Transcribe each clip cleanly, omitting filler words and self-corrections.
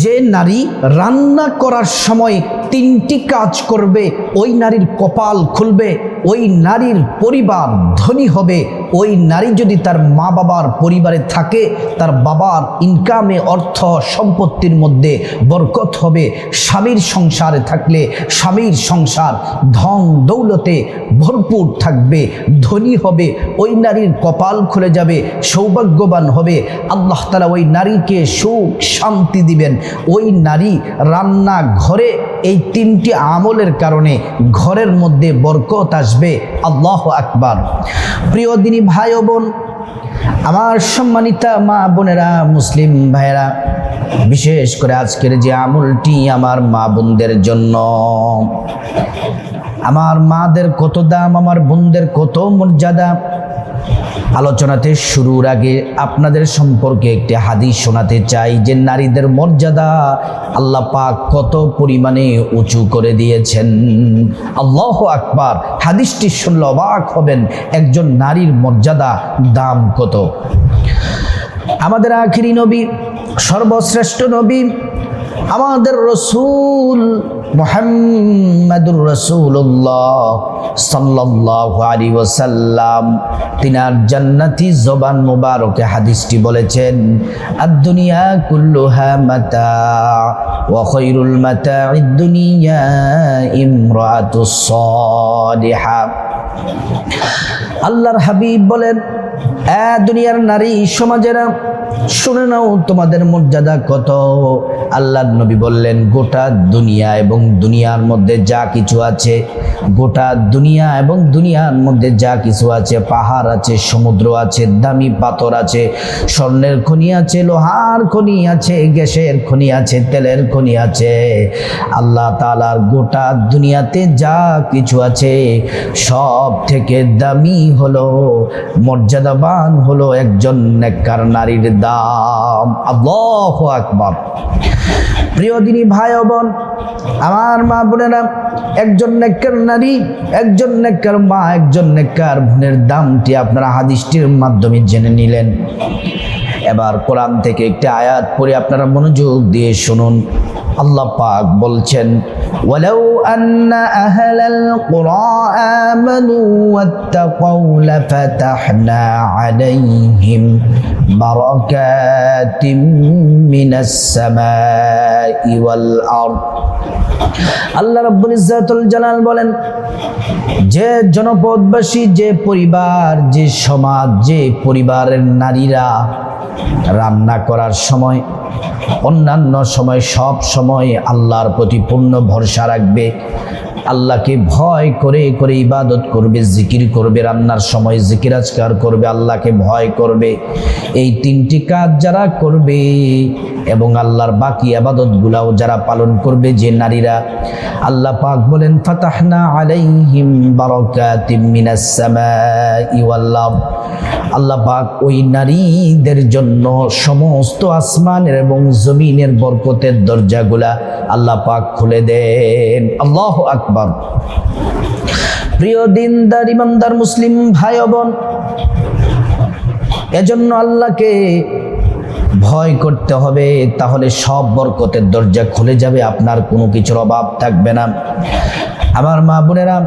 যে নারী রান্না করার সময় তিনটি কাজ করবে, ওই নারীর কপাল খুলবে, ওই নারীর পরিবার ধনী হবে। ওই নারী যদি তার মা বাবার পরিবারে থাকে, তার বাবার ইনকামে অর্থ সম্পত্তির মধ্যে বরকত হবে। স্বামীর সংসারে থাকলে স্বামীর সংসার ধন দৌলতে ভরপুর থাকবে, ধনী হবে। ওই নারীর কপাল খুলে যাবে, সৌভাগ্যবান হবে। আল্লাহ তাআলা ওই নারীকে সুখ শান্তি দিবেন। ওই নারী রান্না ঘরে এই তিনটি আমলের কারণে ঘরের মধ্যে বরকত আসবে। আল্লাহু আকবার। প্রিয় দিনী ভাই ও বোন, আমার সম্মানিতা মা বোনেরা, মুসলিম ভাইয়েরা, বিশেষ করে আজকের যে আমলটি আমার মা বোনদের জন্য। আমার মাদের কত দাম, আমার বোনদের কত মর্যাদা। আলোচনাতে শুরুর আগে আপনাদের সম্পর্কে একটি হাদিস শোনাতে চাই যে নারীদের মর্যাদা আল্লাহ পাক কত পরিমাণে উঁচু করে দিয়েছেন। আল্লাহু আকবার। হাদিসটি শুনলে অবাক হবেন, একজন নারীর মর্যাদা দাম কত। আমাদের আখিরি নবী, সর্বশ্রেষ্ঠ নবী, আমাদের রসূল মুহাম্মাদুর রাসূলুল্লাহ সাল্লাল্লাহু আলাইহি ওয়াসাল্লাম তিনার জান্নাতি জবান মুবারকে হাদিসটি বলেছেন, আদ-দুনিয়া কুল্লুহা মাতা ওয়া খায়রুল মাতা'id দুনিয়া ইমরাতুস সালিহা। আল্লাহর হাবিব বলেন, দুনিয়ার নারী সমাজেরা শুনে নাও তোমাদের মর্যাদা কত। আল্লাহর নবী বললেন, গোটা দুনিয়া এবং দুনিয়ার মধ্যে যা কিছু আছে, গোটা দুনিয়া এবং দুনিয়ার মধ্যে যা কিছু আছে, পাহাড় আছে, সমুদ্র আছে, দামি পাথর আছে, স্বর্ণের খনি আছে, লোহার খনি আছে, গ্যাসের খনি আছে, তেলের খনি আছে, আল্লাহ তাআলার গোটা দুনিয়াতে যা কিছু আছে সব থেকে দামি হলো, মর্যাদাবান হলো একজন নেককার নারীর দাম। আল্লাহু আকবার। প্রিয় দিনী ভাই ও বোন, আমার মা বোনেরা, একজন নেককার নারী, একজন নেককার মা, একজন নেককার বোনের দামটি আপনারা হাদিসটির মাধ্যমে জেনে নিলেন। এবার কোরআন থেকে একটি আয়াত পড়ে আপনারা মনোযোগ দিয়ে শুনুন। আল্লাহ পাক বলছেন, ওয়ালাউ আন্না আহলাল কুরা আমানু ওয়াত্তাকাউ লাফাতাহনা আলাইহিম বারাকাতিম মিনাস সামাই ওয়াল আরদ। আল্লাহ রাব্বুল ইজ্জাতুল জালাল বলেন, যে জনপদবাসী, যে পরিবার, যে সমাজ, যে পরিবারের নারীরা রান্না করার সময়, অন্যান্য সময়, সব সময় আল্লাহর প্রতি পূর্ণ ভরসা রাখবে, আল্লাহকে ভয় করে করে ইবাদত করবে, জিকির করবে, রান্নার সময় জিকির আজকার করবে, আল্লাহকে ভয় করবে, এই তিনটি কাজ যারা করবে এবং আল্লাহর বাকি ইবাদতগুলাও যারা পালন করবে যে নারীরা, আল্লাহ পাক বলেন, ফাতাহনা আলাইহিম বারাকাতিম মিনাস সামাই ওয়াল আরদ। আল্লাহ পাক ওই নারীদের জন্য সমস্ত আসমানের এবং জমিনের বরকতের দরজাগুলা আল্লাহ পাক খুলে দেন। আল্লাহু আকবার। প্রিয় দিনদার ইমানদার মুসলিম ভাই বোন, এজন্য আল্লাহকে ভয় করতে হবে, তাহলে সব বরকতের দরজা খুলে যাবে, আপনার কোনো কিছুর অভাব থাকবে না। আমার মা বোনেরা,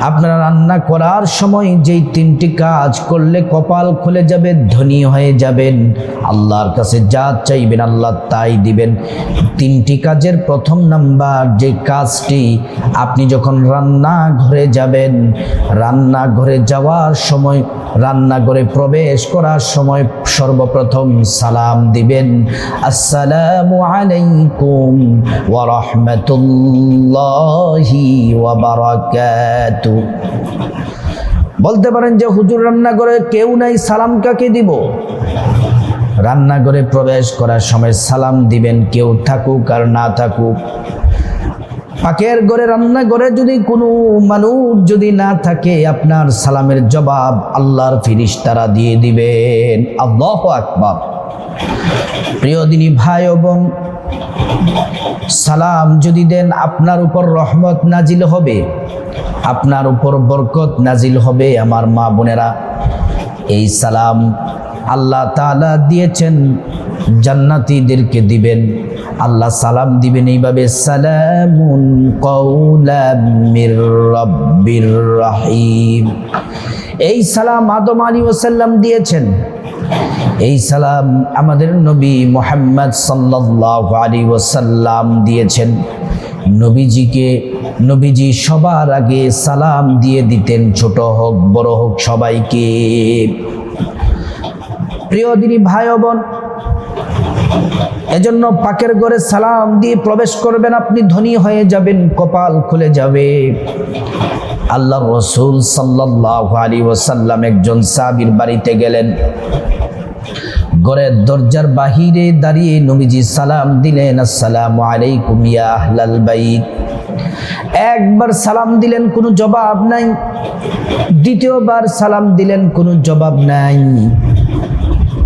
আপনারা রান্না করার সময় যেই তিনটি কাজ করলে কপাল খুলে যাবে, ধনী হয়ে যাবেন, আল্লাহর কাছে যা চাইবেন আল্লাহ তাই দিবেন। তিনটি কাজের প্রথম নাম্বার যে কাজটি, আপনি যখন রান্নাঘরে যাবেন, রান্নাঘরে যাওয়ার সময়, রান্নাঘরে প্রবেশ করার সময় সর্বপ্রথম সালাম দিবেন, আসসালামু আলাইকুম ওয়া রাহমাতুল্লাহি ওয়া বারাকাতুহু। বলতে পারেন যে হুজুর রান্নাঘরে কেউ নাই, সালাম কাকে দিব? রান্নাঘরে প্রবেশ করার সময় সালাম দিবেন, কেউ থাকুক আর না থাকুক। পাকের ঘরে, রান্নাঘরে যদি কোনো মানুষ যদি না থাকে, আপনার সালামের জবাব আল্লাহর ফেরেশতারা দিয়ে দিবেন। আল্লাহু আকবার। প্রিয় দিনী ভাই ও বোন, সালাম যদি দেন, আপনার উপর রহমত নাজিল হবে, আপনার উপর বরকত নাজিল হবে। আমার মা বোনেরা, এই সালাম আল্লাহ তাআলা দিয়েছেন জান্নাতীদেরকে দিবেন। আল্লাহ সালাম দিবেন এইভাবে, সালামুন কাওলাম মির রাব্বির রহিম। এই সালাম আদম আলাইহিস সালাম দিয়েছেন। এই সালাম আমাদের নবী মুহাম্মদ সাল্লাল্লাহু আলাইহি ওয়াসাল্লাম দিয়েছেন। নবীজি সবার আগে সালাম দিয়ে দিতেন, ছোট হোক বড় হোক সবাইকে। প্রিয় দিনী ভাই ও বোন, এজন্য পাকের ঘরে সালাম দিয়ে প্রবেশ করবেন, আপনি ধনী হয়ে যাবেন, কপাল খুলে যাবে। আল্লাহর রাসূল সাল্লাল্লাহু আলাইহি ওয়াসাল্লাম একজন সাহাবীর বাড়িতে গেলেন। ঘরের দরজার বাহিরে দাঁড়িয়ে নবীজি সালাম দিলেন, আসসালামু আলাইকুম ইয়া আহলাল বাইত। একবার সালাম দিলেন, কোনো জবাব নাই। দ্বিতীয়বার সালাম দিলেন, কোনো জবাব নাই।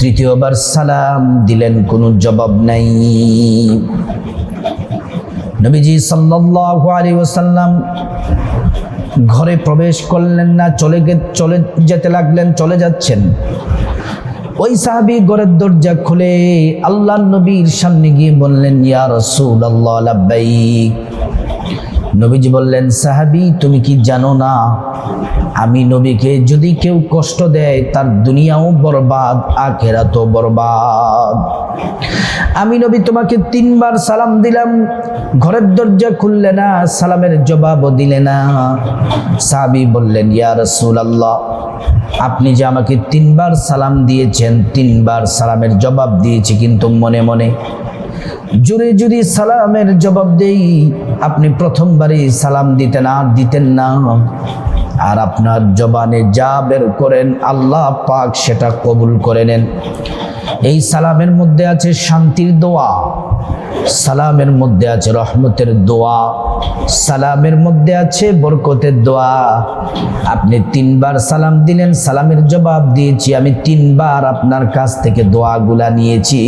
তৃতীয়বার সালাম দিলেন, কোনো জবাব নাই। নবীজি সাল্লাল্লাহু আলাইহি ওয়াসাল্লাম ঘরে প্রবেশ করলেন না, চলে যেতে লাগলেন, চলে যাচ্ছেন। ওই সাহাবী ঘরের দরজা খুলে আল্লাহর নবীর সামনে গিয়ে বললেন, ইয়া রাসূলুল্লাহ লাব্বাইক। নবীজি বললেন, সাহাবী তুমি কি জানো না, আমি নবীকে যদি কেউ কষ্ট দেয় তার দুনিয়াও বরবাদ, আখিরাতও বরবাদ। আমি নবী তোমাকে 3 বার সালাম দিলাম, ঘরের দরজা খুললে না, সালামের জবাবও দিলে না। সাহাবী বললেন, ইয়া রাসূলুল্লাহ আপনি যে আমাকে 3 বার সালাম দিয়েছেন, 3 বার সালামের জবাব দিয়েছি, কিন্তু মনে মনে জোরে জোরে সালামের জবাব দেই, আপনি প্রথমবারই সালাম দিতেন না। আর আপনার জবানে যা বের করেন আল্লাহ পাক সেটা কবুল করে নেন। এই সালামের মধ্যে আছে শান্তির দোয়া, সালামের মধ্যে আছে রহমতের দোয়া, সালামের মধ্যে আছে বরকতের দোয়া। আপনি 3 বার সালাম দিলেন, সালামের জবাব দিয়েছি, আমি 3 বার আপনার কাছ থেকে দোয়াগুলা নিয়েছি,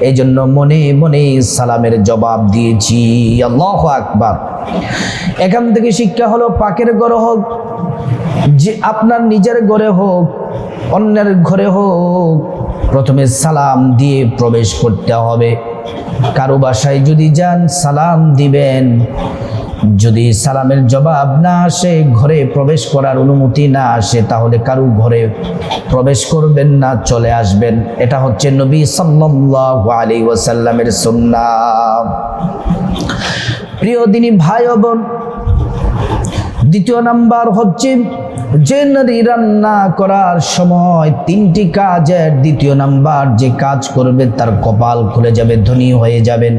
এই জন্য মনে মনে সালামের জবাব দিয়েছি। আল্লাহু আকবার। এখান থেকে শিক্ষা হলো, পাকের ঘরে হোক, যে আপনার নিজের ঘরে হোক, অন্যের ঘরে হোক, প্রথমে সালাম দিয়ে প্রবেশ করতে হবে। কারো বাসায় যদি যান সালাম দিবেন, যদি সালামের জবাব না আসে, ঘরে প্রবেশ করার অনুমতি না আসে, তাহলে কারো ঘরে প্রবেশ করবেন না, চলে আসবেন। এটা হচ্ছে নবী সাল্লাল্লাহু আলাইহি ওয়াসাল্লামের সুন্নাহ। প্রিয় দিনী ভাই ও বোন, দ্বিতীয় নাম্বার হচ্ছে, যে নারী রান্না করার সময় 3টি কাজের দ্বিতীয় নাম্বার যে কাজ করবে তার কপাল খুলে যাবে, ধনী হয়ে যাবেন।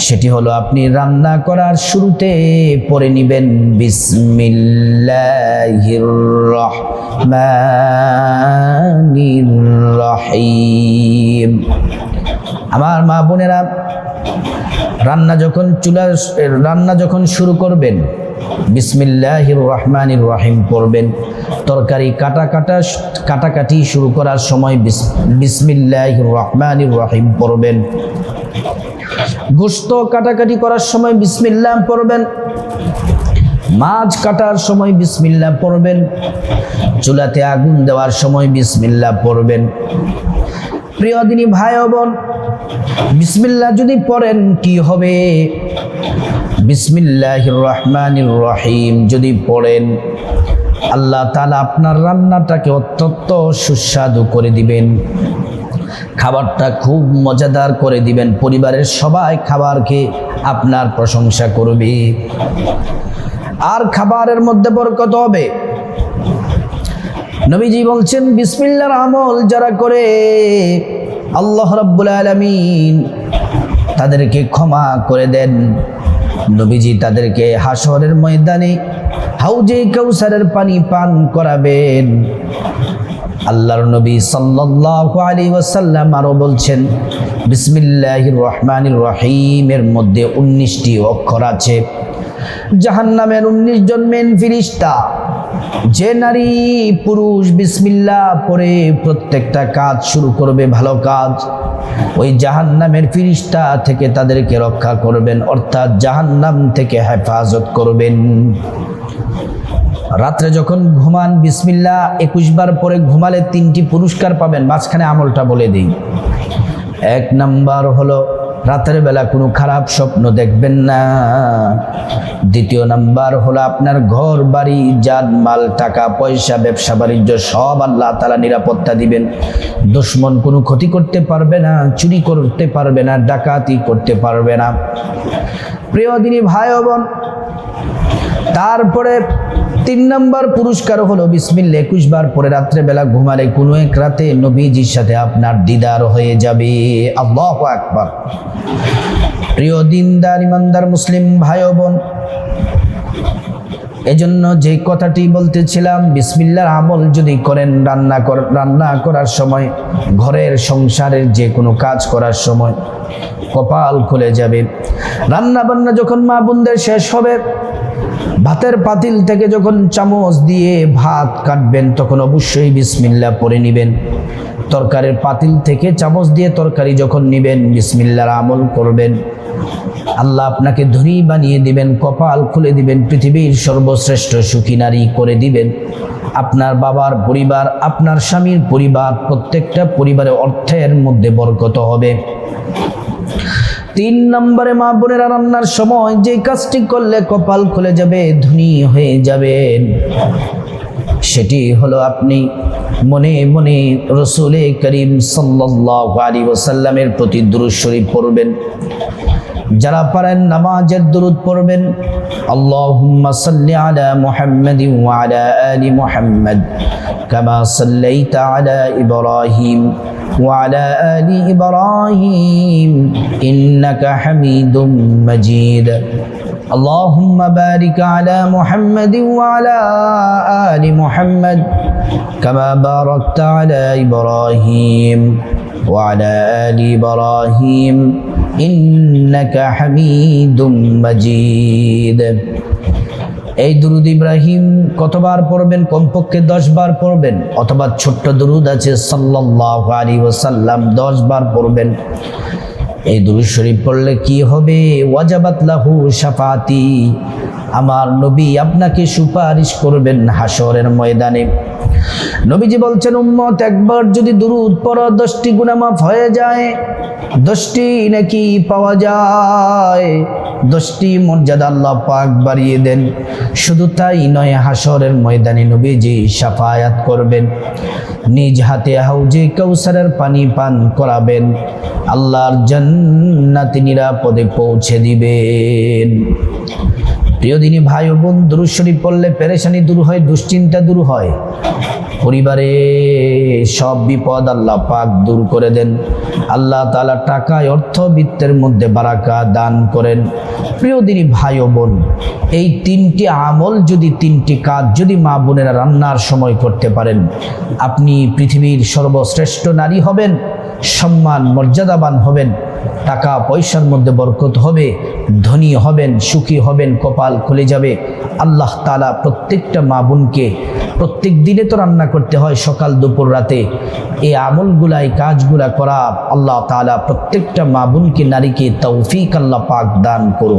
সেটি হলো, আপনি রান্না করার শুরুতে পড়ে নিবেন বিসমিল্লাহির রহমানির রহিম। আমার মা বোনেরা, রান্না যখন শুরু করবেন বিসমিল্লাহির রহমানির রহিম পড়বেন। তরকারি কাটাকাটি শুরু করার সময় বিসমিল্লাহির রহমানির রহিম পড়বেন। গোশত কাটাকাটি করার সময় বিসমিল্লাহ পড়বেন। মাছ কাটার সময় বিসমিল্লাহ পড়বেন। চুলাতে আগুন দেওয়ার সময় বিসমিল্লাহ পড়বেন। প্রিয় দিনী ভাই ও বোন, বিসমিল্লাহ যদি পড়েন কি হবে? বিসমিল্লাহির রহমানির রহিম যদি পড়েন, আল্লাহ তাআলা আপনার রান্নাটাকে অত্যন্ত সুস্বাদু করে দিবেন, খাবারটা খুব মজাদার করে দিবেন। পরিবারের সবাই খাবার খেয়ে আপনার প্রশংসা করবে, আর খাবারের মধ্যে বরকত হবে। নবীজি বলছেন, বিসমিল্লাহর আমল যারা করে আল্লাহ রাব্বুল আলামিন তাদেরকে ক্ষমা করে দেন। নবীজি তাদেরকে হাসরের ময়দানে হাউজে কাউসারের পানি পান করাবেন। আল্লাহর নবী সাল্লাল্লাহু আলাইহি ওয়াসাল্লাম আরো বলছেন, বিসমিল্লাহির রহমানির রহিমের মধ্যে 19টি অক্ষর আছে। জাহান্নামের 19 জন মেন ফেরেশতা, যে নারী পুরুষ বিসমিল্লাহ পড়ে প্রত্যেকটা কাজ শুরু করবে, ভালো কাজ, ওই জাহান্নামের ফেরেশতা থেকে তাদেরকে রক্ষা করবেন, অর্থাৎ জাহান্নাম থেকে হেফাজত করবেন। রাত্রে যখন ঘুমান বিসমিল্লাহ 21 বার পরে ঘুমালে 3টি পুরস্কার পাবেন। মাঝখানে আমলটা বলে দিই। 1 নাম্বার হলো রাতের বেলা কোনো খারাপ স্বপ্ন দেখবেন না। 2 নাম্বার হলো আপনার ঘর বাড়ি জানমাল টাকা পয়সা ব্যবসা বাণিজ্য সব আল্লাহ তাআলা নিরাপত্তা দিবেন। দুশমন কোনো ক্ষতি করতে পারবে না, চুরি করতে পারবে না, ডাকাতি করতে পারবে না। প্রিয় দিনী ভাই ও বোন, তারপরে 3 নাম্বার পুরস্কার হলো বিসমিল্লাহ 21 বার পরে রাত্রে বেলা ঘুমালে কোনো এক রাতে নবীজির সাথে আপনার দিদার হয়ে যাবে। আল্লাহু আকবার। প্রিয় দিনদার ইমানদার মুসলিম ভাই ও বোন, এজন্য যে কথাটি বলতেছিলাম, বিসমিল্লাহর আমল যদি করেন রান্না করার সময়, ঘরের সংসারের যে কোনো কাজ করার সময় কপাল খুলে যাবে। রান্না বান্না যখন মা বোনদের শেষ হবে, ভাতের পাতিল থেকে যখন চামচ দিয়ে ভাত কাটবেন তখন অবশ্যই বিসমিল্লাহ পড়ে নেবেন। তরকারির পাতিল থেকে চামচ দিয়ে তরকারি যখন নেবেন বিসমিল্লাহর আমল করবেন। আল্লাহ আপনাকে ধনী বানিয়ে দিবেন, কপাল খুলে দিবেন, পৃথিবীর সর্বশ্রেষ্ঠ সুখী নারী করে দিবেন। আপনার বাবার পরিবার, আপনার স্বামীর পরিবার, প্রত্যেকটা পরিবারে অর্থের মধ্যে বরকত হবে। 3 নম্বরে মা বোনেরা রান্নার সময় যে কাজটি করলে কপাল খুলে যাবে, ধনী হয়ে যাবেন, সেটি হলো আপনি মনে মনে রাসূল করিম সাল্লাল্লাহু আলাইহি ওয়াসাল্লামের প্রতি দুরূদ শরীফ পড়বেন। যারা পারেন নামাজের দুরূদ পড়বেন। আল্লাহুম্মা সাল্লি আলা মুহাম্মাদিন ওয়া আলা আলি মুহাম্মাদ কামা সাল্লাইতা আলা ইব্রাহিম ওয়া আলা আলি ইব্রাহিম ইন্নাকা হামিদুম মাজিদ। আল্লাহুম্মা বারিক আলা মুহাম্মাদিন ওয়া আলা আলি মুহাম্মাদ কামা বারাকতা আলা ইব্রাহিম ওয়া আলা আলি ইব্রাহিম ইন্নাকা হামিদুম মাজিদ। এই দুরূদ ইব্রাহিম কতবার পড়বেন? কমপক্ষে 10 বার পড়বেন, অথবা ছোট্ট দুরূদ আছে সাল্লাল্লাহু আলাইহি ওয়াসাল্লাম 10 বার পড়বেন। এই দুরূদ শরীফ পড়লে কি হবে? ওয়াজাবাত লাহু শাফাতি, আমার নবী আপনাকে সুপারিশ করবেন হাসরের ময়দানে। নবীজি বলছেন, উম্মত একবার যদি দুরূদ পড়ো 10টি গুনাহ মাফ হয়ে যায়, 10টি নেকি পাওয়া যায়, 10টি মর্যাদা আল্লাহ পাক বাড়িয়ে দেন। শুধু তাই নয়, হাসরের ময়দানে নবীজি শাফায়াত করবেন, নিজ হাতে হাউজে কাউসারের পানি পান করাবেন, আল্লাহর জান্নাতে নিরাপদে পৌঁছে দিবেন। প্রিয় দিনী ভাই ও বোন, দুরূদ শরীফ পড়লে পেরেশানি দূর হয়, দুশ্চিন্তা দূর হয়, পরিবারে সব বিপদ আল্লাহ পাক দূর করে দেন। আল্লাহ তাআলা টাকায় অর্থ বিত্তের মধ্যে বারাকা দান করেন। প্রিয় দিনী ভাই ও বোন, এই 3টি আমল যদি 3টি কাজ যদি মা বোনেরা রান্নার সময় করতে পারেন, আপনি পৃথিবীর সর্বশ্রেষ্ঠ নারী হবেন, সম্মান মর্যাদাবান হবেন, টাকা পয়সার মধ্যে বরকত হবে, ধনী হবেন, সুখী হবেন, কপাল খুলে যাবে। আল্লাহ তাআলা প্রত্যেকটা মা বোনকে, প্রত্যেক দিনে তো রান্না করতে হয় সকাল দুপুর রাতে, এই আমলগুলা এই কাজগুলা করা আল্লাহ তাআলা প্রত্যেকটা মা বোনকে নারীকে তৌফিক আল্লাহ পাক দান করুন।